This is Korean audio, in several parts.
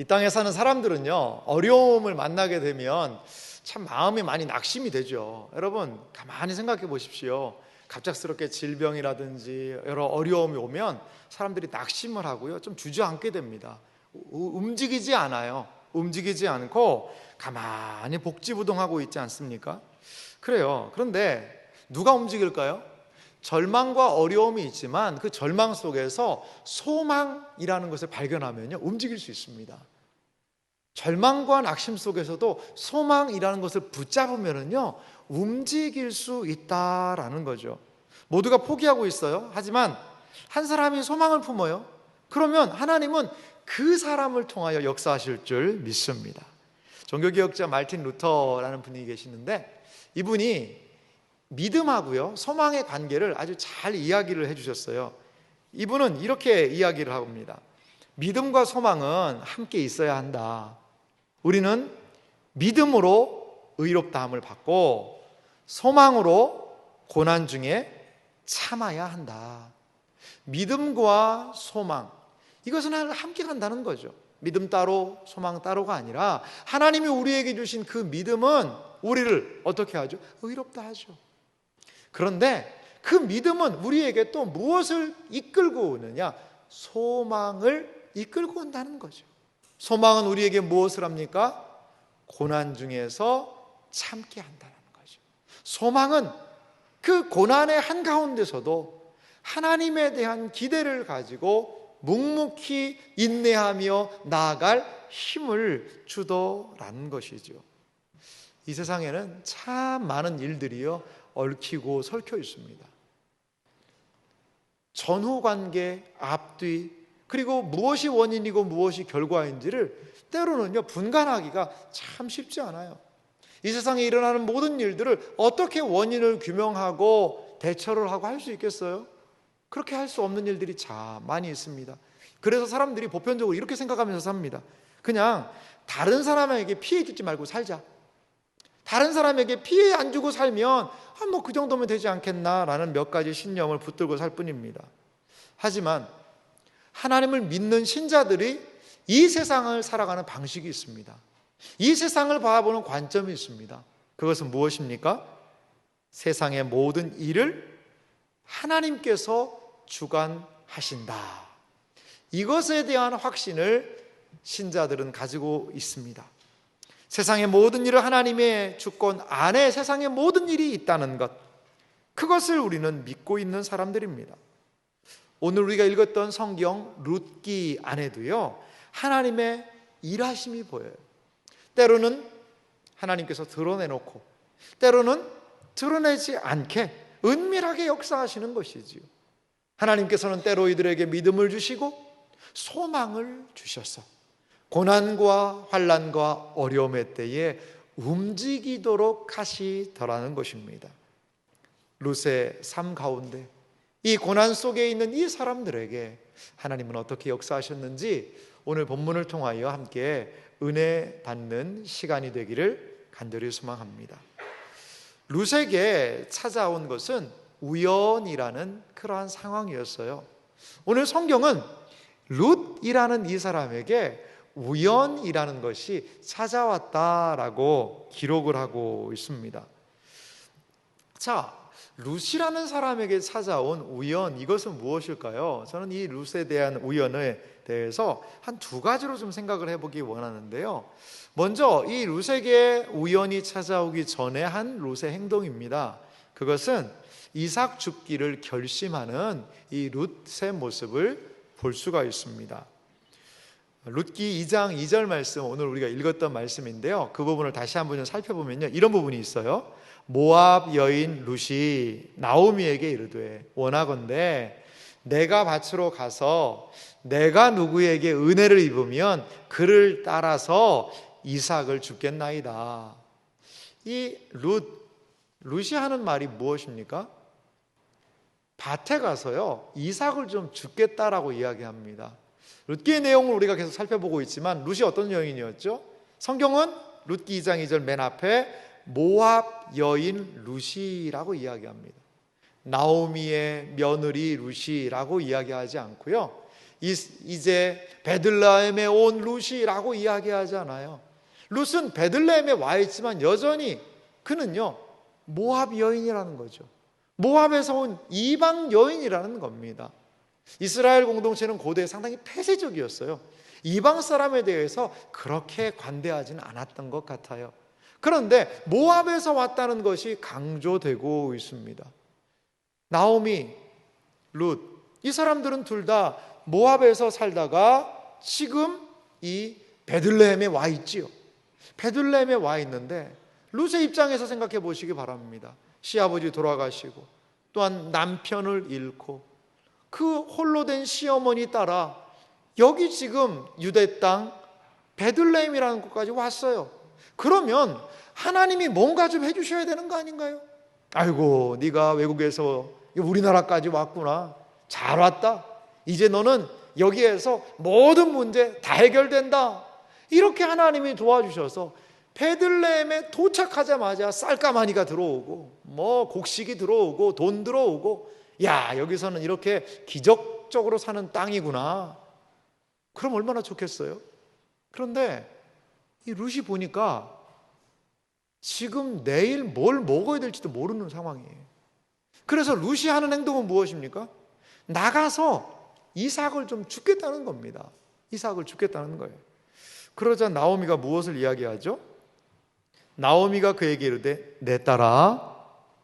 이 땅에 사는 사람들은요, 어려움을 만나게 되면 참 마음이 많이 낙심이 되죠. 여러분 가만히 생각해 보십시오. 갑작스럽게 질병이라든지 여러 어려움이 오면 사람들이 낙심을 하고요, 좀 주저앉게 됩니다. 움직이지 않아요. 움직이지 않고 가만히 복지부동하고 있지 않습니까? 그래요. 그런데 누가 움직일까요? 절망과 어려움이 있지만 그 절망 속에서 소망이라는 것을 발견하면요, 움직일 수 있습니다. 절망과 낙심 속에서도 소망이라는 것을 붙잡으면요, 움직일 수 있다라는 거죠. 모두가 포기하고 있어요. 하지만 한 사람이 소망을 품어요. 그러면 하나님은 그 사람을 통하여 역사하실 줄 믿습니다. 종교개혁자 말틴 루터라는 분이 계시는데, 이분이 믿음하고요, 소망의 관계를 아주 잘 이야기를 해주셨어요. 이분은 이렇게 이야기를 합니다. 믿음과 소망은 함께 있어야 한다. 우리는 믿음으로 의롭다함을 받고 소망으로 고난 중에 참아야 한다. 믿음과 소망, 이것은 함께 간다는 거죠. 믿음 따로 소망 따로가 아니라 하나님이 우리에게 주신 그 믿음은 우리를 어떻게 하죠? 의롭다 하죠. 그런데 그 믿음은 우리에게 또 무엇을 이끌고 오느냐? 소망을 이끌고 온다는 거죠. 소망은 우리에게 무엇을 합니까? 고난 중에서 참게 한다는 거죠. 소망은 그 고난의 한가운데서도 하나님에 대한 기대를 가지고 묵묵히 인내하며 나아갈 힘을 주더라는 것이죠. 이 세상에는 참 많은 일들이요, 얽히고 설켜 있습니다. 전후 관계, 앞뒤, 그리고 무엇이 원인이고 무엇이 결과인지를 때로는요, 분간하기가 참 쉽지 않아요. 이 세상에 일어나는 모든 일들을 어떻게 원인을 규명하고 대처를 하고 할 수 있겠어요? 그렇게 할 수 없는 일들이 참 많이 있습니다. 그래서 사람들이 보편적으로 이렇게 생각하면서 삽니다. 그냥 다른 사람에게 피해 주지 말고 살자. 다른 사람에게 피해 안 주고 살면 뭐 그 정도면 되지 않겠나라는 몇 가지 신념을 붙들고 살 뿐입니다. 하지만 하나님을 믿는 신자들이 이 세상을 살아가는 방식이 있습니다. 이 세상을 바라보는 관점이 있습니다. 그것은 무엇입니까? 세상의 모든 일을 하나님께서 주관하신다. 이것에 대한 확신을 신자들은 가지고 있습니다. 세상의 모든 일을 하나님의 주권 안에 세상의 모든 일이 있다는 것, 그것을 우리는 믿고 있는 사람들입니다. 오늘 우리가 읽었던 성경 룻기 안에도요, 하나님의 일하심이 보여요. 때로는 하나님께서 드러내놓고 때로는 드러내지 않게 은밀하게 역사하시는 것이지요. 하나님께서는 때로 이들에게 믿음을 주시고 소망을 주셔서 고난과 환난과 어려움의 때에 움직이도록 하시더라는 것입니다. 룻의 삶 가운데 이 고난 속에 있는 이 사람들에게 하나님은 어떻게 역사하셨는지 오늘 본문을 통하여 함께 은혜 받는 시간이 되기를 간절히 소망합니다. 룻에게 찾아온 것은 우연이라는 그러한 상황이었어요. 오늘 성경은 룻이라는 이 사람에게 우연이라는 것이 찾아왔다라고 기록을 하고 있습니다. 자, 룻이라는 사람에게 찾아온 우연, 이것은 무엇일까요? 저는 이 룻에 대한 우연에 대해서 한 두 가지로 좀 생각을 해보기 원하는데요. 먼저 이 룻에게 우연이 찾아오기 전에 한 룻의 행동입니다. 그것은 이삭 죽기를 결심하는 이 룻의 모습을 볼 수가 있습니다. 룻기 2장 2절 말씀, 오늘 우리가 읽었던 말씀인데요, 그 부분을 다시 한번 좀 살펴보면요, 이런 부분이 있어요. 모압 여인 룻이 나오미에게 이르되 원하건대 내가 밭으로 가서 내가 누구에게 은혜를 입으면 그를 따라서 이삭을 줍겠나이다. 이 룻이 하는 말이 무엇입니까? 밭에 가서요, 이삭을 좀 줍겠다라고 이야기합니다. 룻기의 내용을 우리가 계속 살펴보고 있지만 룻이 어떤 여인이었죠? 성경은 룻기 2장 2절 맨 앞에 모압 여인 룻이라고 이야기합니다. 나오미의 며느리 룻이라고 이야기하지 않고요, 이제 베들레헴에 온 룻이라고 이야기하잖아요. 룻은 베들레헴에 와 있지만 여전히 그는요 모압 여인이라는 거죠. 모압에서 온 이방 여인이라는 겁니다. 이스라엘 공동체는 고대에 상당히 폐쇄적이었어요. 이방 사람에 대해서 그렇게 관대하지는 않았던 것 같아요. 그런데 모압에서 왔다는 것이 강조되고 있습니다. 나오미, 룻, 이 사람들은 둘 다 모압에서 살다가 지금 이 베들레헴에 와 있지요. 베들레헴에 와 있는데 룻의 입장에서 생각해 보시기 바랍니다. 시아버지 돌아가시고 또한 남편을 잃고 그 홀로 된 시어머니 따라 여기 지금 유대 땅 베들레헴이라는 곳까지 왔어요. 그러면 하나님이 뭔가 좀 해주셔야 되는 거 아닌가요? 아이고 네가 외국에서 우리나라까지 왔구나. 잘 왔다. 이제 너는 여기에서 모든 문제 다 해결된다. 이렇게 하나님이 도와주셔서 베들레헴에 도착하자마자 쌀가마니가 들어오고 뭐 곡식이 들어오고 돈 들어오고 야 여기서는 이렇게 기적적으로 사는 땅이구나. 그럼 얼마나 좋겠어요? 그런데 이 룻이 보니까 지금 내일 뭘 먹어야 될지도 모르는 상황이에요. 그래서 룻이 하는 행동은 무엇입니까? 나가서 이삭을 좀 죽겠다는 겁니다. 이삭을 죽겠다는 거예요. 그러자 나오미가 무엇을 이야기하죠? 나오미가 그에게 이르되 내 딸아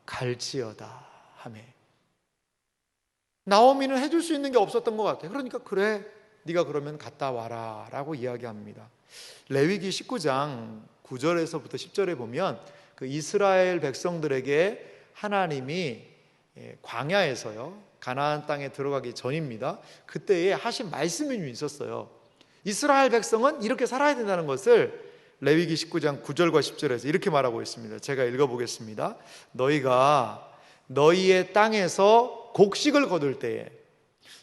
갈지어다 하매. 나오미는 해줄 수 있는 게 없었던 것 같아요. 그러니까 그래 네가 그러면 갔다 와라 라고 이야기합니다. 레위기 19장 9절에서부터 10절에 보면 그 이스라엘 백성들에게 하나님이 광야에서요 가나안 땅에 들어가기 전입니다. 그때에 하신 말씀이 좀 있었어요. 이스라엘 백성은 이렇게 살아야 된다는 것을 레위기 19장 9절과 10절에서 이렇게 말하고 있습니다. 제가 읽어보겠습니다. 너희가 너희의 땅에서 곡식을 거둘 때에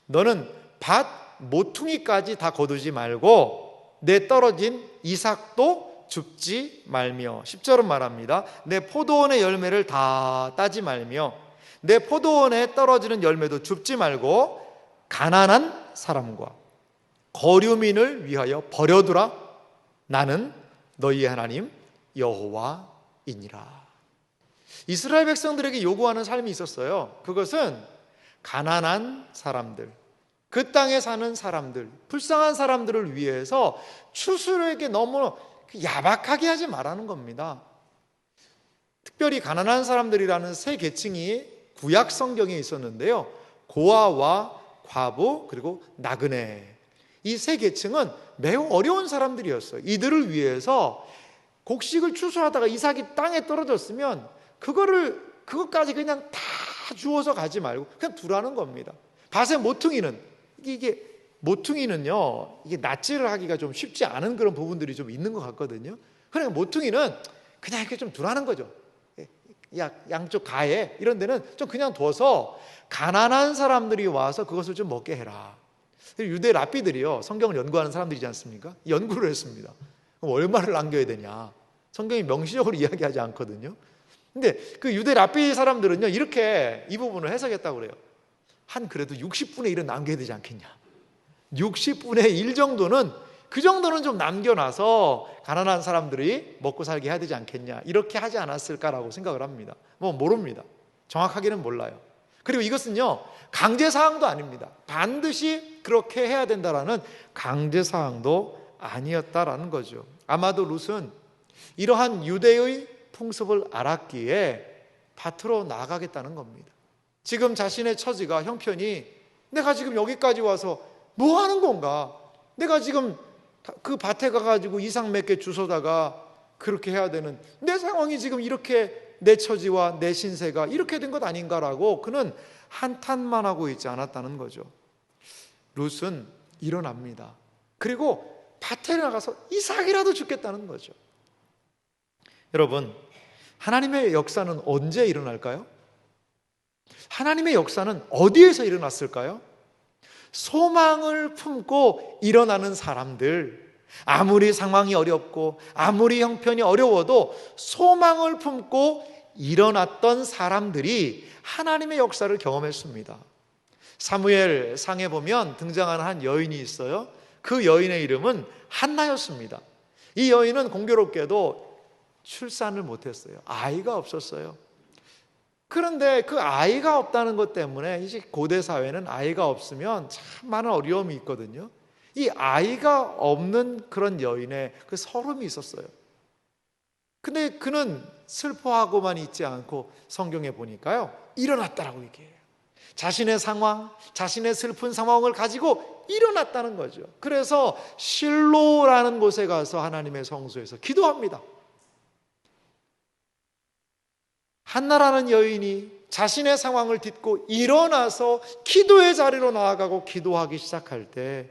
너는 밭 모퉁이까지 다 거두지 말고 내 떨어진 이삭도 줍지 말며 10절은 말합니다. 내 포도원의 열매를 다 따지 말며 내 포도원에 떨어지는 열매도 줍지 말고 가난한 사람과 거류민을 위하여 버려두라. 나는 너희의 하나님 여호와이니라. 이스라엘 백성들에게 요구하는 삶이 있었어요. 그것은 가난한 사람들, 그 땅에 사는 사람들, 불쌍한 사람들을 위해서 추수에게 너무 야박하게 하지 말라는 겁니다. 특별히 가난한 사람들이라는 세 계층이 구약 성경에 있었는데요. 고아와 과부 그리고 나그네, 이 세 계층은 매우 어려운 사람들이었어요. 이들을 위해서 곡식을 추수하다가 이삭이 땅에 떨어졌으면 그것까지 그냥 다 주워서 가지 말고 그냥 두라는 겁니다. 밭의 모퉁이는 모퉁이는요 이게 낫지를 하기가 좀 쉽지 않은 그런 부분들이 좀 있는 것 같거든요. 그러니까 모퉁이는 그냥 이렇게 좀 두라는 거죠. 양쪽 가에 이런 데는 좀 그냥 둬서 가난한 사람들이 와서 그것을 좀 먹게 해라. 유대 랍비들이요 성경을 연구하는 사람들이지 않습니까? 연구를 했습니다. 그럼 얼마를 남겨야 되냐? 성경이 명시적으로 이야기하지 않거든요. 근데 그 유대 랍비 사람들은요 이렇게 이 부분을 해석했다고 그래요. 한 그래도 60분의 1은 남겨야 되지 않겠냐? 60분의 1 정도는 그 정도는 좀 남겨놔서 가난한 사람들이 먹고 살게 해야 되지 않겠냐, 이렇게 하지 않았을까라고 생각을 합니다. 뭐 모릅니다. 정확하게는 몰라요. 그리고 이것은요 강제사항도 아닙니다. 반드시 그렇게 해야 된다라는 강제사항도 아니었다라는 거죠. 아마도 룻은 이러한 유대의 풍습을 알았기에 밭으로 나가겠다는 겁니다. 지금 자신의 처지가 형편이 내가 지금 여기까지 와서 뭐 하는 건가, 내가 지금 그 밭에 가가지고 이삭 몇 개 주워다가 그렇게 해야 되는 내 상황이 지금 이렇게 내 처지와 내 신세가 이렇게 된 것 아닌가라고 그는 한탄만 하고 있지 않았다는 거죠. 룻은 일어납니다. 그리고 밭에 나가서 이삭이라도 죽겠다는 거죠. 여러분, 하나님의 역사는 언제 일어날까요? 하나님의 역사는 어디에서 일어났을까요? 소망을 품고 일어나는 사람들, 아무리 상황이 어렵고 아무리 형편이 어려워도 소망을 품고 일어났던 사람들이 하나님의 역사를 경험했습니다. 사무엘 상에 보면 등장하는 한 여인이 있어요. 그 여인의 이름은 한나였습니다. 이 여인은 공교롭게도 출산을 못했어요. 아이가 없었어요. 그런데 그 아이가 없다는 것 때문에 이제 고대 사회는 아이가 없으면 참 많은 어려움이 있거든요. 이 아이가 없는 그런 여인의 그 서름이 있었어요. 근데 그는 슬퍼하고만 있지 않고 성경에 보니까요, 일어났다라고 얘기해요. 자신의 상황, 자신의 슬픈 상황을 가지고 일어났다는 거죠. 그래서 실로라는 곳에 가서 하나님의 성소에서 기도합니다. 한나라는 여인이 자신의 상황을 딛고 일어나서 기도의 자리로 나아가고 기도하기 시작할 때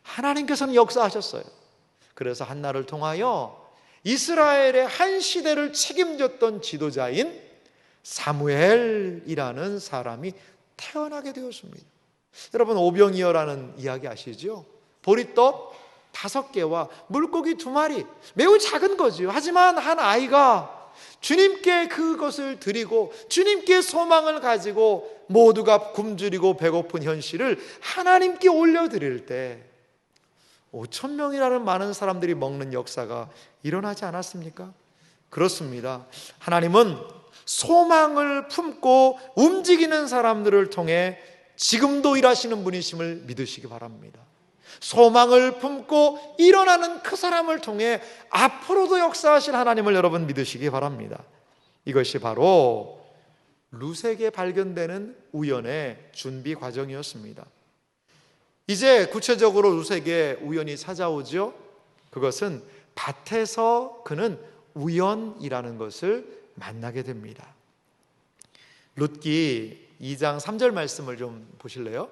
하나님께서는 역사하셨어요. 그래서 한나를 통하여 이스라엘의 한 시대를 책임졌던 지도자인 사무엘이라는 사람이 태어나게 되었습니다. 여러분, 오병이어라는 이야기 아시죠? 보리떡 5개와 물고기 2마리, 매우 작은 거지요. 하지만 한 아이가 주님께 그것을 드리고 주님께 소망을 가지고 모두가 굶주리고 배고픈 현실을 하나님께 올려드릴 때 5천 명이라는 많은 사람들이 먹는 역사가 일어나지 않았습니까? 그렇습니다. 하나님은 소망을 품고 움직이는 사람들을 통해 지금도 일하시는 분이심을 믿으시기 바랍니다. 소망을 품고 일어나는 그 사람을 통해 앞으로도 역사하실 하나님을 여러분 믿으시기 바랍니다. 이것이 바로 룻에게 발견되는 우연의 준비 과정이었습니다. 이제 구체적으로 룻에게 우연이 찾아오죠. 그것은 밭에서 그는 우연이라는 것을 만나게 됩니다. 룻기 2장 3절 말씀을 좀 보실래요?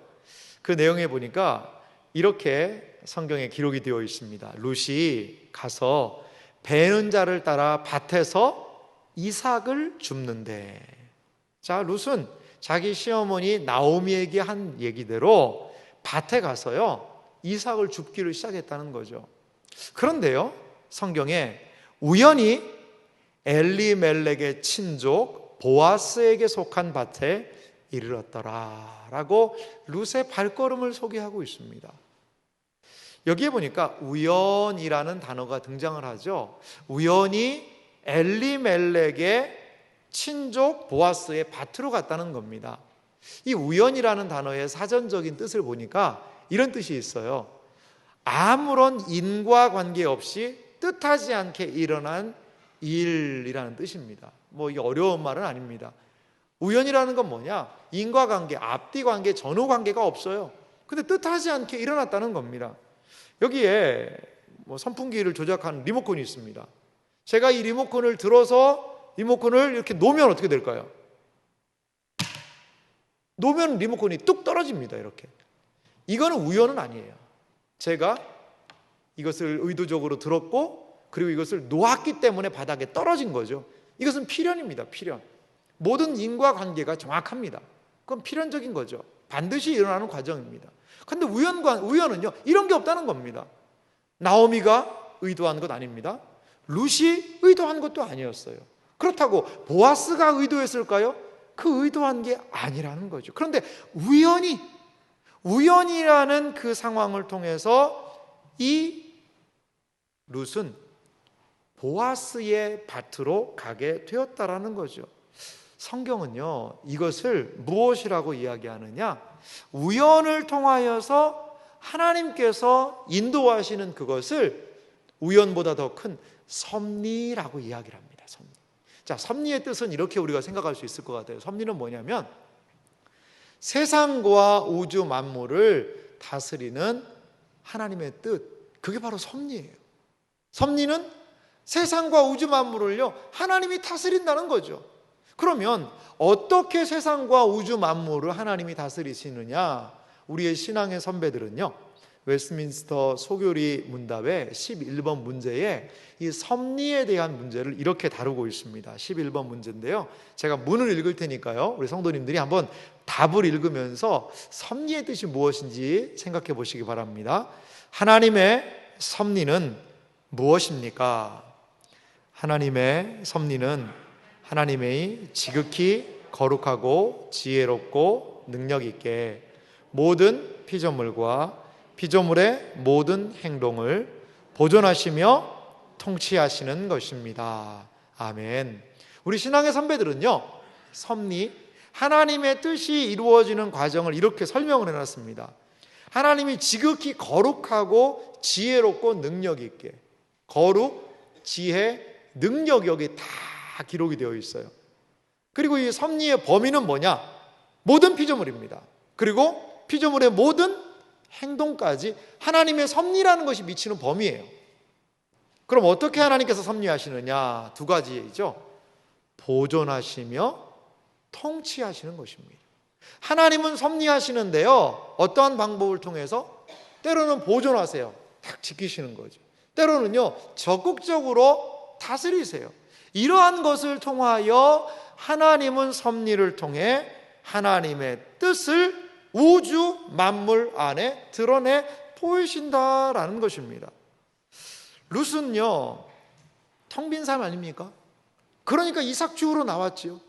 그 내용에 보니까 이렇게 성경에 기록이 되어 있습니다. 룻이 가서 베는 자를 따라 밭에서 이삭을 줍는데, 자, 룻은 자기 시어머니 나오미에게 한 얘기대로 밭에 가서요 이삭을 줍기를 시작했다는 거죠. 그런데요, 성경에 우연히 엘리멜렉의 친족 보아스에게 속한 밭에 이르렀더라라고 룻의 발걸음을 소개하고 있습니다. 여기에 보니까 우연이라는 단어가 등장을 하죠. 우연히 엘리멜렉의 친족 보아스의 밭으로 갔다는 겁니다. 이 우연이라는 단어의 사전적인 뜻을 보니까 이런 뜻이 있어요. 아무런 인과관계 없이 뜻하지 않게 일어난 일이라는 뜻입니다. 뭐 이게 어려운 말은 아닙니다. 우연이라는 건 뭐냐? 인과관계, 앞뒤관계, 전후관계가 없어요. 근데 뜻하지 않게 일어났다는 겁니다. 여기에 뭐 선풍기를 조작하는 리모컨이 있습니다. 제가 이 리모컨을 들어서 리모컨을 이렇게 놓으면 어떻게 될까요? 놓으면 리모컨이 뚝 떨어집니다. 이렇게. 이거는 우연은 아니에요. 제가 이것을 의도적으로 들었고 그리고 이것을 놓았기 때문에 바닥에 떨어진 거죠. 이것은 필연입니다. 필연. 모든 인과관계가 정확합니다. 그건 필연적인 거죠. 반드시 일어나는 과정입니다. 그런데 우연은요 이런 게 없다는 겁니다. 나오미가 의도한 것 아닙니다. 룻이 의도한 것도 아니었어요. 그렇다고 보아스가 의도했을까요? 그 의도한 게 아니라는 거죠. 그런데 우연이라는 그 상황을 통해서 이 룻은 보아스의 밭으로 가게 되었다라는 거죠. 성경은요 이것을 무엇이라고 이야기하느냐? 우연을 통하여서 하나님께서 인도하시는 그것을 우연보다 더 큰 섭리라고 이야기를 합니다. 섭리. 자, 섭리의 뜻은 이렇게 우리가 생각할 수 있을 것 같아요. 섭리는 뭐냐면 세상과 우주 만물을 다스리는 하나님의 뜻, 그게 바로 섭리예요. 섭리는 세상과 우주 만물을요 하나님이 다스린다는 거죠. 그러면 어떻게 세상과 우주 만물을 하나님이 다스리시느냐? 우리의 신앙의 선배들은요 웨스트민스터 소교리 문답의 11번 문제에 이 섭리에 대한 문제를 이렇게 다루고 있습니다. 11번 문제인데요, 제가 문을 읽을 테니까요 우리 성도님들이 한번 답을 읽으면서 섭리의 뜻이 무엇인지 생각해 보시기 바랍니다. 하나님의 섭리는 무엇입니까? 하나님의 섭리는 하나님의 지극히 거룩하고 지혜롭고 능력 있게 모든 피조물과 피조물의 모든 행동을 보존하시며 통치하시는 것입니다. 아멘. 우리 신앙의 선배들은요, 섭리, 하나님의 뜻이 이루어지는 과정을 이렇게 설명을 해놨습니다. 하나님이 지극히 거룩하고 지혜롭고 능력 있게, 거룩, 지혜, 능력, 여기 다 기록이 되어 있어요. 그리고 이 섭리의 범위는 뭐냐? 모든 피조물입니다. 그리고 피조물의 모든 행동까지 하나님의 섭리라는 것이 미치는 범위예요. 그럼 어떻게 하나님께서 섭리하시느냐? 두 가지이죠. 보존하시며 통치하시는 것입니다. 하나님은 섭리하시는데요, 어떠한 방법을 통해서? 때로는 보존하세요. 딱 지키시는 거죠. 때로는요, 적극적으로 다스리세요. 이러한 것을 통하여 하나님은 섭리를 통해 하나님의 뜻을 우주 만물 안에 드러내 보이신다라는 것입니다. 룻은요, 텅 빈 삶 아닙니까? 그러니까 이삭 주우러 나왔지요.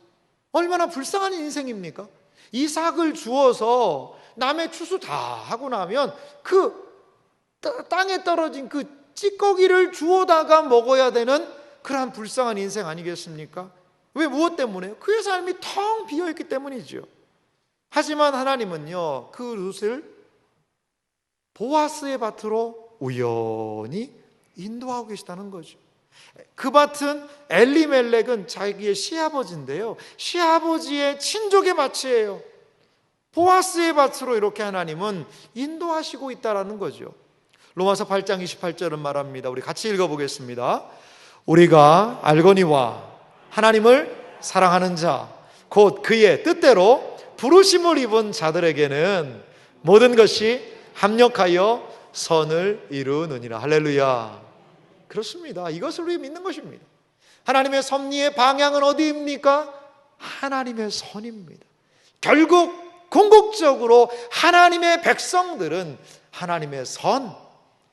얼마나 불쌍한 인생입니까? 이삭을 주어서 남의 추수 다 하고 나면 그 땅에 떨어진 그 찌꺼기를 주워다가 먹어야 되는 그러한 불쌍한 인생 아니겠습니까? 왜, 무엇 때문에요? 그의 삶이 텅 비어있기 때문이죠. 하지만 하나님은요, 그 룻을 보아스의 밭으로 우연히 인도하고 계시다는 거죠. 그 밭은 엘리멜렉은 자기의 시아버지인데요, 시아버지의 친족의 밭이에요. 보아스의 밭으로 이렇게 하나님은 인도하시고 있다는 거죠. 로마서 8장 28절은 말합니다. 우리 같이 읽어보겠습니다. 우리가 알거니와 하나님을 사랑하는 자, 곧 그의 뜻대로 부르심을 입은 자들에게는 모든 것이 합력하여 선을 이루느니라. 할렐루야. 그렇습니다. 이것을 우리 믿는 것입니다. 하나님의 섭리의 방향은 어디입니까? 하나님의 선입니다. 결국 궁극적으로 하나님의 백성들은 하나님의 선,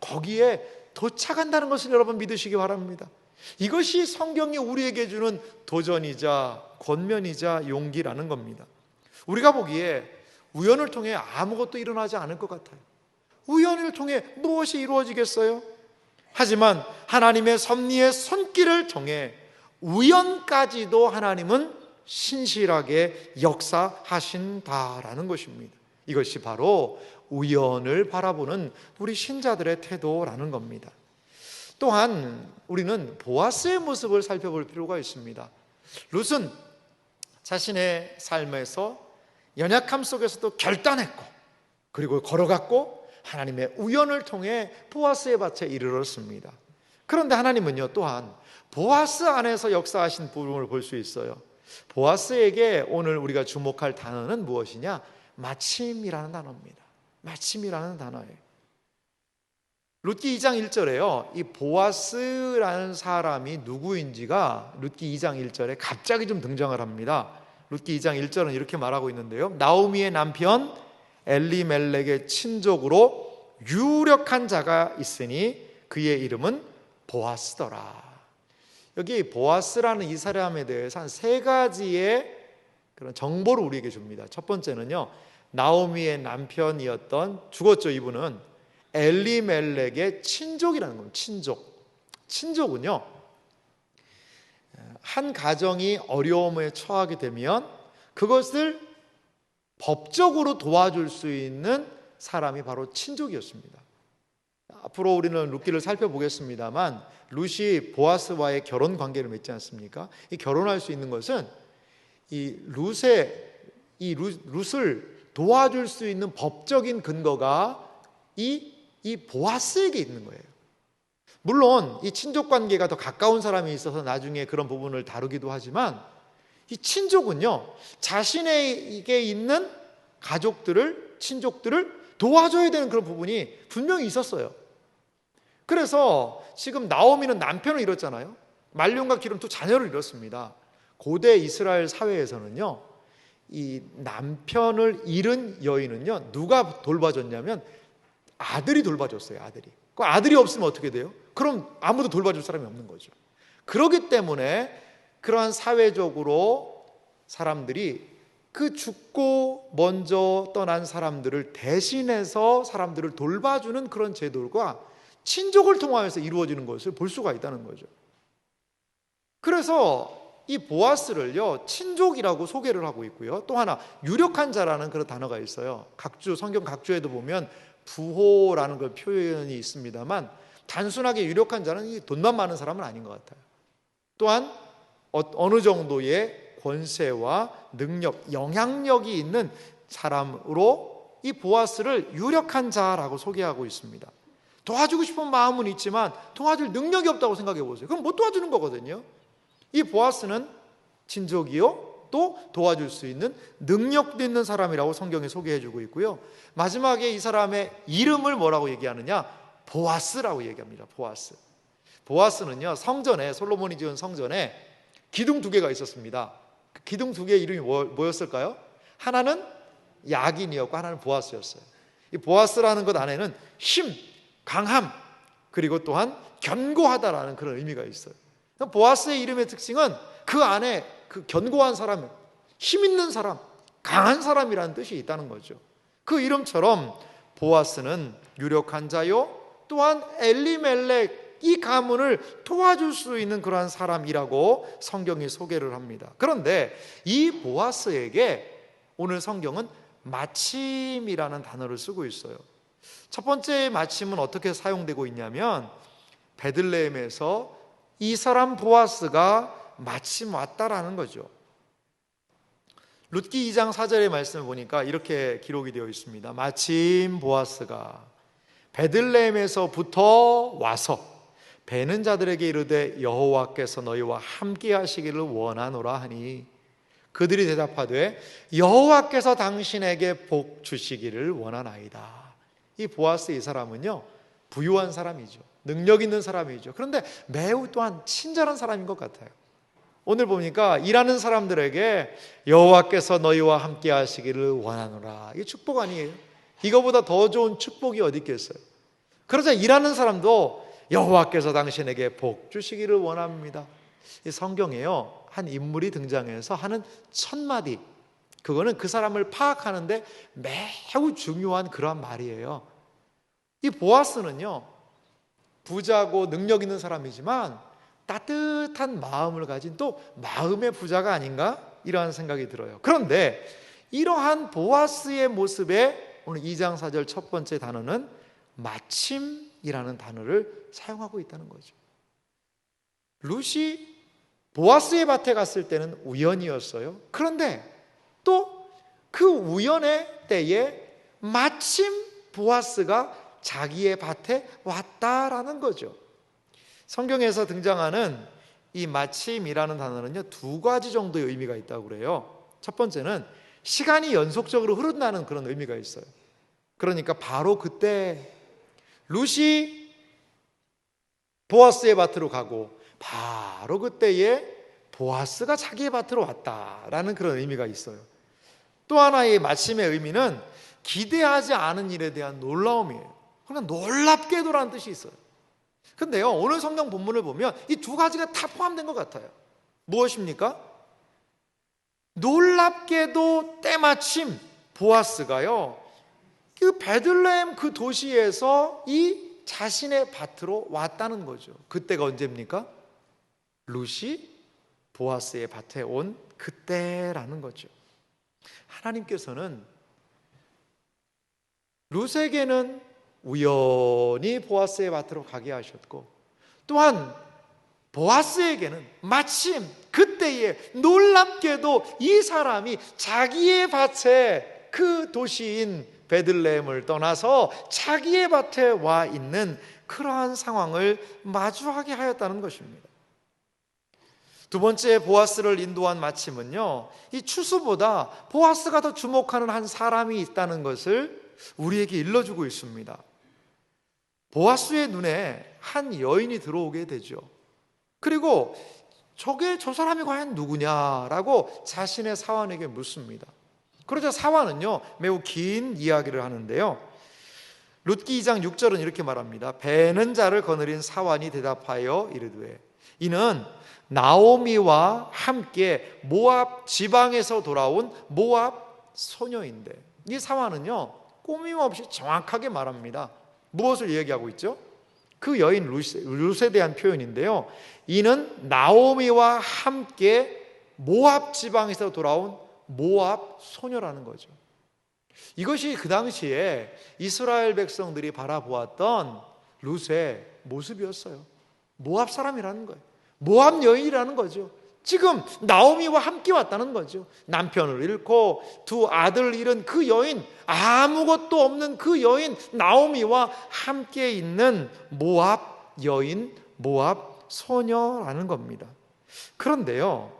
거기에 도착한다는 것을 여러분 믿으시기 바랍니다. 이것이 성경이 우리에게 주는 도전이자 권면이자 용기라는 겁니다. 우리가 보기에 우연을 통해 아무것도 일어나지 않을 것 같아요. 우연을 통해 무엇이 이루어지겠어요? 하지만 하나님의 섭리의 손길을 통해 우연까지도 하나님은 신실하게 역사하신다라는 것입니다. 이것이 바로 우연을 바라보는 우리 신자들의 태도라는 겁니다. 또한 우리는 보아스의 모습을 살펴볼 필요가 있습니다. 룻은 자신의 삶에서 연약함 속에서도 결단했고, 그리고 걸어갔고, 하나님의 우연을 통해 보아스의 밭에 이르렀습니다. 그런데 하나님은요, 또한 보아스 안에서 역사하신 부분을 볼 수 있어요. 보아스에게 오늘 우리가 주목할 단어는 무엇이냐? 마침이라는 단어입니다. 마침이라는 단어예요. 룻기 2장 1절에요, 이 보아스라는 사람이 누구인지가 룻기 2장 1절에 갑자기 좀 등장을 합니다. 룻기 2장 1절은 이렇게 말하고 있는데요, 나오미의 남편 엘리멜렉의 친족으로 유력한 자가 있으니 그의 이름은 보아스더라. 여기 보아스라는 이 사람에 대해서 한 세 가지의 그런 정보를 우리에게 줍니다. 첫 번째는요, 나오미의 남편이었던, 죽었죠, 이분은 엘리멜렉의 친족이라는 겁니다. 친족은요, 한 가정이 어려움에 처하게 되면 그것을 법적으로 도와줄 수 있는 사람이 바로 친족이었습니다. 앞으로 우리는 룻기를 살펴보겠습니다만, 룻이 보아스와의 결혼 관계를 맺지 않습니까? 이 결혼할 수 있는 것은 이 룻을 도와줄 수 있는 법적인 근거가 이 보아스에게 있는 거예요. 물론 이 친족 관계가 더 가까운 사람이 있어서 나중에 그런 부분을 다루기도 하지만, 이 친족은요, 자신에게 있는 가족들을, 친족들을 도와줘야 되는 그런 부분이 분명히 있었어요. 그래서 지금 나오미는 남편을 잃었잖아요. 말년과 기름 두 자녀를 잃었습니다. 고대 이스라엘 사회에서는요, 이 남편을 잃은 여인은요, 누가 돌봐줬냐면 아들이 돌봐줬어요. 그 아들이 없으면 어떻게 돼요? 그럼 아무도 돌봐줄 사람이 없는 거죠. 그렇기 때문에 그러한 사회적으로 사람들이 그 죽고 먼저 떠난 사람들을 대신해서 사람들을 돌봐주는 그런 제도가 친족을 통하여서 이루어지는 것을 볼 수가 있다는 거죠. 그래서 이 보아스를요, 친족이라고 소개를 하고 있고요. 또 하나 유력한 자라는 그런 단어가 있어요. 각주, 성경 각주에도 보면 부호라는 그 표현이 있습니다만, 단순하게 유력한 자는 이 돈만 많은 사람은 아닌 것 같아요. 또한 어느 정도의 권세와 능력, 영향력이 있는 사람으로 이 보아스를 유력한 자라고 소개하고 있습니다. 도와주고 싶은 마음은 있지만 도와줄 능력이 없다고 생각해 보세요. 그럼 못 도와주는 거거든요. 이 보아스는 친족이요, 또 도와줄 수 있는 능력도 있는 사람이라고 성경에 소개해주고 있고요. 마지막에 이 사람의 이름을 뭐라고 얘기하느냐? 보아스라고 얘기합니다. 보아스. 보아스는요, 성전에, 솔로몬이 지은 성전에 기둥 2개가 있었습니다. 그 기둥 2개의 이름이 뭐였을까요? 하나는 야긴이었고 하나는 보아스였어요. 이 보아스라는 것 안에는 힘, 강함, 그리고 또한 견고하다라는 그런 의미가 있어요. 보아스의 이름의 특징은 그 안에 그 견고한 사람, 힘 있는 사람, 강한 사람이라는 뜻이 있다는 거죠. 그 이름처럼 보아스는 유력한 자요, 또한 엘리멜렉 이 가문을 도와줄 수 있는 그러한 사람이라고 성경이 소개를 합니다. 그런데 이 보아스에게 오늘 성경은 마침이라는 단어를 쓰고 있어요. 첫 번째 마침은 어떻게 사용되고 있냐면, 베들레헴에서 이 사람 보아스가 마침 왔다라는 거죠. 룻기 2장 4절의 말씀을 보니까 이렇게 기록이 되어 있습니다. 마침 보아스가 베들레헴에서부터 와서 베는 자들에게 이르되 여호와께서 너희와 함께 하시기를 원하노라 하니, 그들이 대답하되 여호와께서 당신에게 복 주시기를 원하나이다. 이 보아스 이 사람은요, 부유한 사람이죠. 능력 있는 사람이죠. 그런데 매우 또한 친절한 사람인 것 같아요. 오늘 보니까 일하는 사람들에게 여호와께서 너희와 함께 하시기를 원하노라. 이게 축복 아니에요? 이거보다 더 좋은 축복이 어디 있겠어요? 그러자 일하는 사람도 여호와께서 당신에게 복 주시기를 원합니다. 이 성경에요, 한 인물이 등장해서 하는 첫 마디, 그거는 그 사람을 파악하는데 매우 중요한 그러한 말이에요. 이 보아스는요, 부자고 능력 있는 사람이지만 따뜻한 마음을 가진 또 마음의 부자가 아닌가? 이러한 생각이 들어요. 그런데 이러한 보아스의 모습에 오늘 2장 4절 첫 번째 단어는 마침이라는 단어를 사용하고 있다는 거죠. 룻이 보아스의 밭에 갔을 때는 우연이었어요. 그런데 또 그 우연의 때에 마침 보아스가 자기의 밭에 왔다라는 거죠. 성경에서 등장하는 이 마침이라는 단어는요, 2가지 정도의 의미가 있다고 그래요. 첫 번째는 시간이 연속적으로 흐른다는 그런 의미가 있어요. 그러니까 바로 그때 룻이 보아스의 밭으로 가고 바로 그때에 보아스가 자기의 밭으로 왔다라는 그런 의미가 있어요. 또 하나의 마침의 의미는 기대하지 않은 일에 대한 놀라움이에요. 그러나 놀랍게도라는 뜻이 있어요. 근데요, 오늘 성경 본문을 보면 이 2가지가 다 포함된 것 같아요. 무엇입니까? 놀랍게도 때마침 보아스가요, 그 베들레헴 그 도시에서 이 자신의 밭으로 왔다는 거죠. 그때가 언제입니까? 룻이 보아스의 밭에 온 그때라는 거죠. 하나님께서는 룻에게는 우연히 보아스의 밭으로 가게 하셨고, 또한 보아스에게는 마침 그때에 놀랍게도 이 사람이 자기의 밭에, 그 도시인 베들레헴을 떠나서 자기의 밭에 와 있는 그러한 상황을 마주하게 하였다는 것입니다. 두 번째 보아스를 인도한 마침은요, 이 추수보다 보아스가 더 주목하는 한 사람이 있다는 것을 우리에게 일러주고 있습니다. 보아스의 눈에 한 여인이 들어오게 되죠. 그리고 저 사람이 과연 누구냐라고 자신의 사환에게 묻습니다. 그러자 사환은요, 매우 긴 이야기를 하는데요, 룻기 2장 6절은 이렇게 말합니다. 베는 자를 거느린 사환이 대답하여 이르되 이는 나오미와 함께 모압 지방에서 돌아온 모압 소녀인데, 이 사화는요 꾸밈없이 정확하게 말합니다. 무엇을 얘기하고 있죠? 그 여인 룻에 대한 표현인데요, 이는 나오미와 함께 모압 지방에서 돌아온 모압 소녀라는 거죠. 이것이 그 당시에 이스라엘 백성들이 바라보았던 룻의 모습이었어요. 모압 사람이라는 거예요. 모압 여인이라는 거죠. 지금 나오미와 함께 왔다는 거죠. 남편을 잃고 두 아들을 잃은 그 여인, 아무것도 없는 그 여인 나오미와 함께 있는 모압 여인, 모압 소녀라는 겁니다. 그런데요,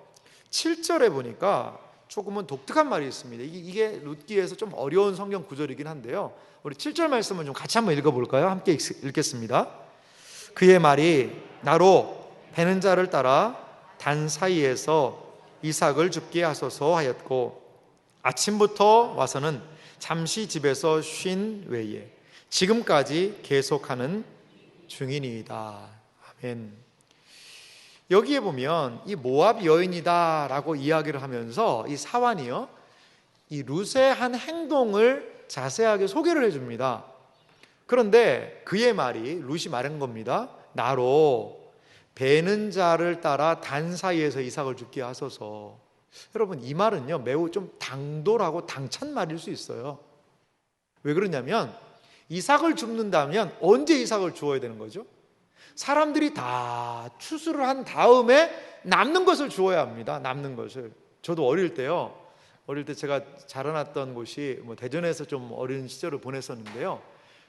7절에 보니까 조금은 독특한 말이 있습니다. 이게 룻기에서 좀 어려운 성경 구절이긴 한데요, 우리 7절 말씀을 좀 같이 한번 읽어볼까요? 함께 읽겠습니다. 그의 말이 나로 베는 자를 따라 단 사이에서 이삭을 죽게 하소서 하였고, 아침부터 와서는 잠시 집에서 쉰 외에 지금까지 계속하는 중이니이다. 아멘. 여기에 보면 이 모압 여인이다라고 이야기를 하면서 이 사환이요, 이 룻의 한 행동을 자세하게 소개를 해줍니다. 그런데 그의 말이, 룻이 말한 겁니다. 나로 베는 자를 따라 단 사이에서 이삭을 죽게 하소서. 여러분, 이 말은요 매우 좀 당돌하고 당찬 말일 수 있어요. 왜 그러냐면, 이삭을 줍는다면 언제 이삭을 주어야 되는 거죠? 사람들이 다 추수를 한 다음에 남는 것을 주어야 합니다. 남는 것을. 저도 어릴 때 제가 자라났던 곳이 대전에서 좀 어린 시절을 보냈었는데요,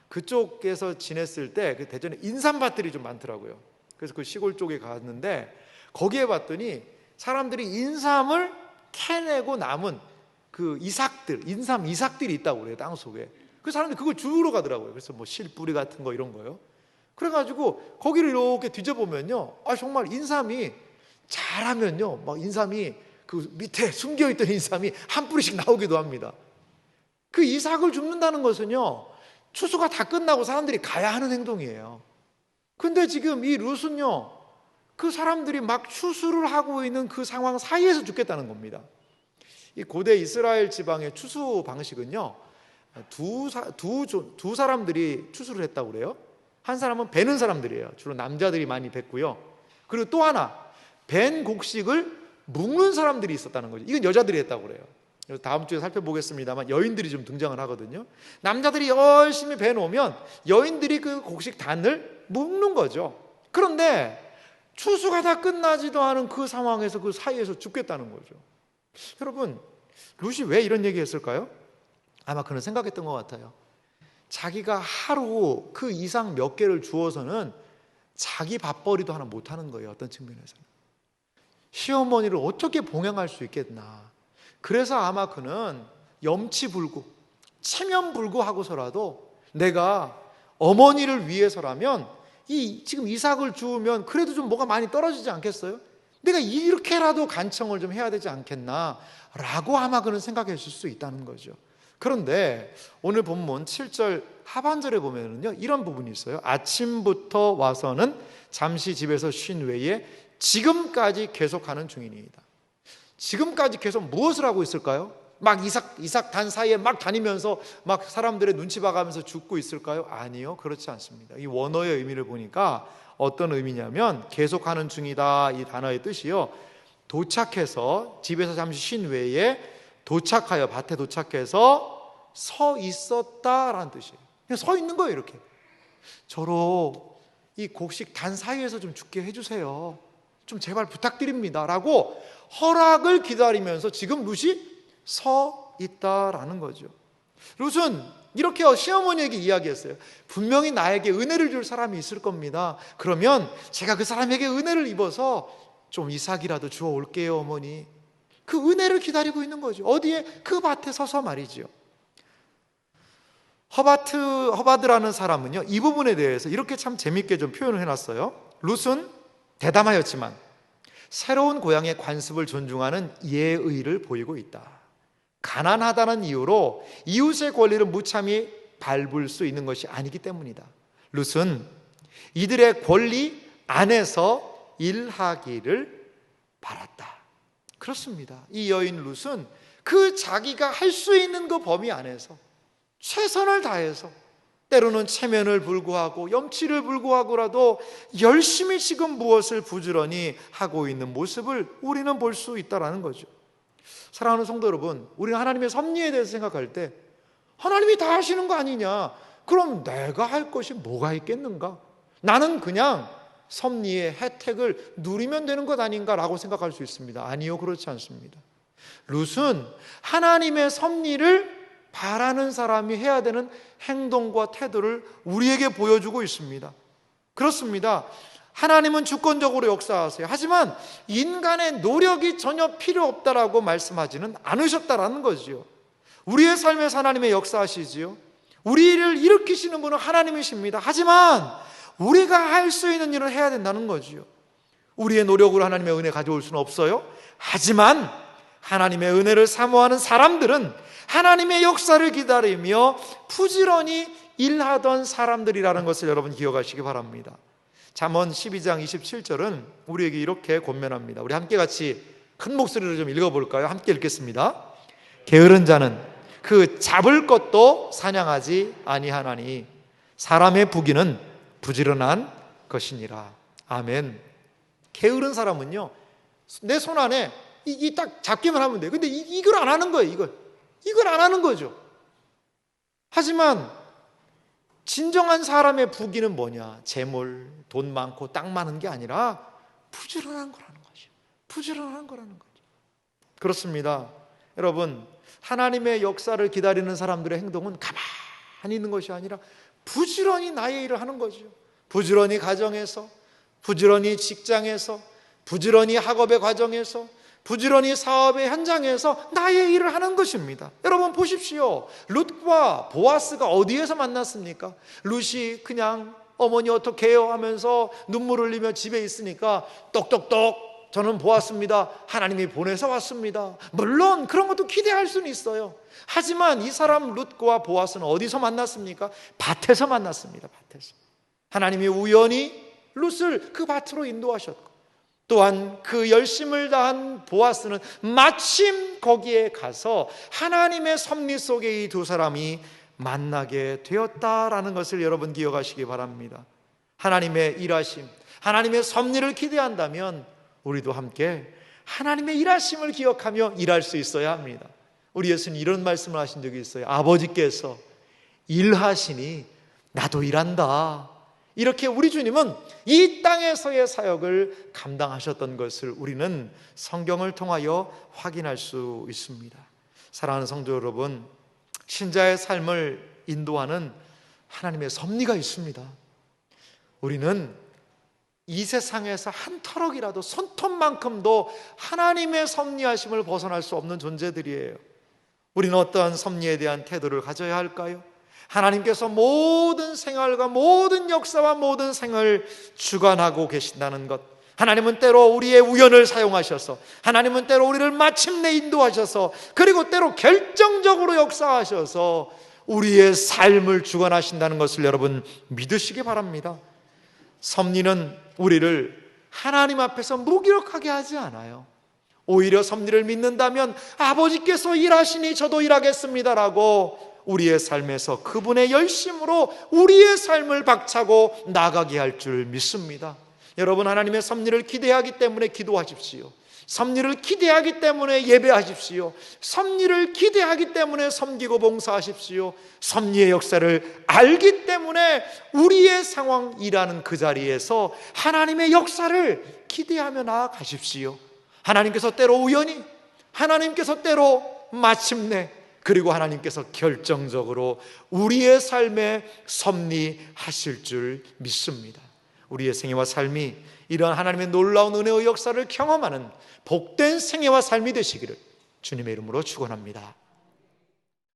그쪽에서 지냈을 때 그 대전에 인삼밭들이 좀 많더라고요. 그래서 그 시골 쪽에 갔는데 거기에 봤더니 사람들이 인삼을 캐내고 남은 그 인삼 이삭들이 있다고 그래요, 땅 속에. 그 사람들이 그걸 주우러 가더라고요. 그래서 실뿌리 같은 거 이런 거요. 그래가지고 거기를 이렇게 뒤져보면요, 정말 인삼이 자라면요, 막 인삼이 그 밑에 숨겨있던 인삼이 한 뿌리씩 나오기도 합니다. 그 이삭을 줍는다는 것은요, 추수가 다 끝나고 사람들이 가야 하는 행동이에요. 근데 지금 이 룻은요, 그 사람들이 막 추수를 하고 있는 그 상황 사이에서 죽겠다는 겁니다. 이 고대 이스라엘 지방의 추수 방식은요, 두 사람들이 추수를 했다고 그래요. 한 사람은 베는 사람들이에요. 주로 남자들이 많이 뱄고요. 그리고 또 하나, 벤 곡식을 묶는 사람들이 있었다는 거죠. 이건 여자들이 했다고 그래요. 그래서 다음 주에 살펴보겠습니다만 여인들이 좀 등장을 하거든요. 남자들이 열심히 베놓으면 여인들이 그 곡식 단을 묶는 거죠. 그런데 추수가 다 끝나지도 않은 그 상황에서 그 사이에서 죽겠다는 거죠. 여러분, 룻이 왜 이런 얘기 했을까요? 아마 그는 생각했던 것 같아요. 자기가 하루 그 이상 몇 개를 주어서는 자기 밥벌이도 하나 못하는 거예요. 어떤 측면에서는 시어머니를 어떻게 봉양할 수 있겠나. 그래서 아마 그는 염치불구, 체면불구 하고서라도 내가 어머니를 위해서라면 지금 이삭을 주우면 그래도 좀 뭐가 많이 떨어지지 않겠어요? 내가 이렇게라도 간청을 좀 해야 되지 않겠나 라고 아마 그는 생각했을 수 있다는 거죠. 그런데 오늘 본문 7절 하반절에 보면은요, 이런 부분이 있어요. 아침부터 와서는 잠시 집에서 쉰 외에 지금까지 계속하는 중이니이다. 지금까지 계속 무엇을 하고 있을까요? 막 이삭 단 사이에 막 다니면서 막 사람들의 눈치 봐가면서 죽고 있을까요? 아니요, 그렇지 않습니다. 이 원어의 의미를 보니까 어떤 의미냐면, 계속하는 중이다, 이 단어의 뜻이요, 도착해서 집에서 잠시 쉰 외에 도착하여 밭에 도착해서 서 있었다라는 뜻이에요. 그냥 서 있는 거예요. 이렇게 저로 이 곡식 단 사이에서 좀 죽게 해주세요, 좀 제발 부탁드립니다 라고 허락을 기다리면서 지금 룻이 서 있다라는 거죠. 룻은 이렇게 시어머니에게 이야기했어요. 분명히 나에게 은혜를 줄 사람이 있을 겁니다. 그러면 제가 그 사람에게 은혜를 입어서 좀 이삭이라도 주워 올게요, 어머니. 그 은혜를 기다리고 있는 거죠. 어디에? 그 밭에 서서 말이죠. 허바드라는 사람은요, 이 부분에 대해서 이렇게 참 재밌게 좀 표현을 해놨어요. 룻은 대담하였지만 새로운 고향의 관습을 존중하는 예의를 보이고 있다. 가난하다는 이유로 이웃의 권리를 무참히 밟을 수 있는 것이 아니기 때문이다. 룻은 이들의 권리 안에서 일하기를 바랐다. 그렇습니다. 이 여인 룻은 그 자기가 할 수 있는 그 범위 안에서 최선을 다해서, 때로는 체면을 불구하고 염치를 불구하고라도 열심히 지금 무엇을 부지런히 하고 있는 모습을 우리는 볼 수 있다는 거죠. 사랑하는 성도 여러분, 우리는 하나님의 섭리에 대해서 생각할 때 하나님이 다 하시는 거 아니냐, 그럼 내가 할 것이 뭐가 있겠는가, 나는 그냥 섭리의 혜택을 누리면 되는 것 아닌가라고 생각할 수 있습니다. 아니요, 그렇지 않습니다. 룻은 하나님의 섭리를 바라는 사람이 해야 되는 행동과 태도를 우리에게 보여주고 있습니다. 그렇습니다. 하나님은 주권적으로 역사하세요. 하지만 인간의 노력이 전혀 필요 없다라고 말씀하지는 않으셨다라는 거지요. 우리의 삶에서 하나님의 역사하시지요. 우리를 일으키시는 분은 하나님이십니다. 하지만 우리가 할 수 있는 일을 해야 된다는 거지요. 우리의 노력으로 하나님의 은혜 가져올 수는 없어요. 하지만 하나님의 은혜를 사모하는 사람들은 하나님의 역사를 기다리며 부지런히 일하던 사람들이라는 것을 여러분 기억하시기 바랍니다. 잠언 12장 27절은 우리에게 이렇게 권면합니다. 우리 함께 같이 큰 목소리로 좀 읽어볼까요? 함께 읽겠습니다. 게으른 자는 그 잡을 것도 사냥하지 아니하나니 사람의 부귀는 부지런한 것이니라. 아멘. 게으른 사람은요, 내 손 안에 이 딱 잡기만 하면 돼요. 근데 이걸 안 하는 거예요. 이걸 안 하는 거죠. 하지만 진정한 사람의 부귀는 뭐냐? 재물, 돈 많고 땅 많은 게 아니라 부지런한 거라는 거죠. 부지런한 거라는 거죠. 그렇습니다. 여러분, 하나님의 역사를 기다리는 사람들의 행동은 가만히 있는 것이 아니라 부지런히 나의 일을 하는 거죠. 부지런히 가정에서, 부지런히 직장에서, 부지런히 학업의 과정에서, 부지런히 사업의 현장에서 나의 일을 하는 것입니다. 여러분 보십시오. 룻과 보아스가 어디에서 만났습니까? 룻이 그냥 어머니 어떻게 해요 하면서 눈물 흘리며 집에 있으니까 똑똑똑 저는 보았습니다. 하나님이 보내서 왔습니다. 물론 그런 것도 기대할 수는 있어요. 하지만 이 사람 룻과 보아스는 어디서 만났습니까? 밭에서 만났습니다. 밭에서. 하나님이 우연히 룻을 그 밭으로 인도하셨고, 또한 그 열심을 다한 보아스는 마침 거기에 가서 하나님의 섭리 속에 이 두 사람이 만나게 되었다라는 것을 여러분 기억하시기 바랍니다. 하나님의 일하심, 하나님의 섭리를 기대한다면 우리도 함께 하나님의 일하심을 기억하며 일할 수 있어야 합니다. 우리 예수님 이런 말씀을 하신 적이 있어요. 아버지께서 일하시니 나도 일한다. 이렇게 우리 주님은 이 땅에서의 사역을 감당하셨던 것을 우리는 성경을 통하여 확인할 수 있습니다. 사랑하는 성도 여러분, 신자의 삶을 인도하는 하나님의 섭리가 있습니다. 우리는 이 세상에서 한 터럭이라도 손톱만큼도 하나님의 섭리하심을 벗어날 수 없는 존재들이에요. 우리는 어떠한 섭리에 대한 태도를 가져야 할까요? 하나님께서 모든 생활과 모든 역사와 모든 생을 주관하고 계신다는 것, 하나님은 때로 우리의 우연을 사용하셔서, 하나님은 때로 우리를 마침내 인도하셔서, 그리고 때로 결정적으로 역사하셔서 우리의 삶을 주관하신다는 것을 여러분 믿으시기 바랍니다. 섭리는 우리를 하나님 앞에서 무기력하게 하지 않아요. 오히려 섭리를 믿는다면 아버지께서 일하시니 저도 일하겠습니다라고 우리의 삶에서 그분의 열심으로 우리의 삶을 박차고 나가게 할 줄 믿습니다. 여러분, 하나님의 섭리를 기대하기 때문에 기도하십시오. 섭리를 기대하기 때문에 예배하십시오. 섭리를 기대하기 때문에 섬기고 봉사하십시오. 섭리의 역사를 알기 때문에 우리의 상황 일하는 그 자리에서 하나님의 역사를 기대하며 나아가십시오. 하나님께서 때로 우연히, 하나님께서 때로 마침내, 그리고 하나님께서 결정적으로 우리의 삶에 섭리하실 줄 믿습니다. 우리의 생애와 삶이 이런 하나님의 놀라운 은혜의 역사를 경험하는 복된 생애와 삶이 되시기를 주님의 이름으로 축원합니다.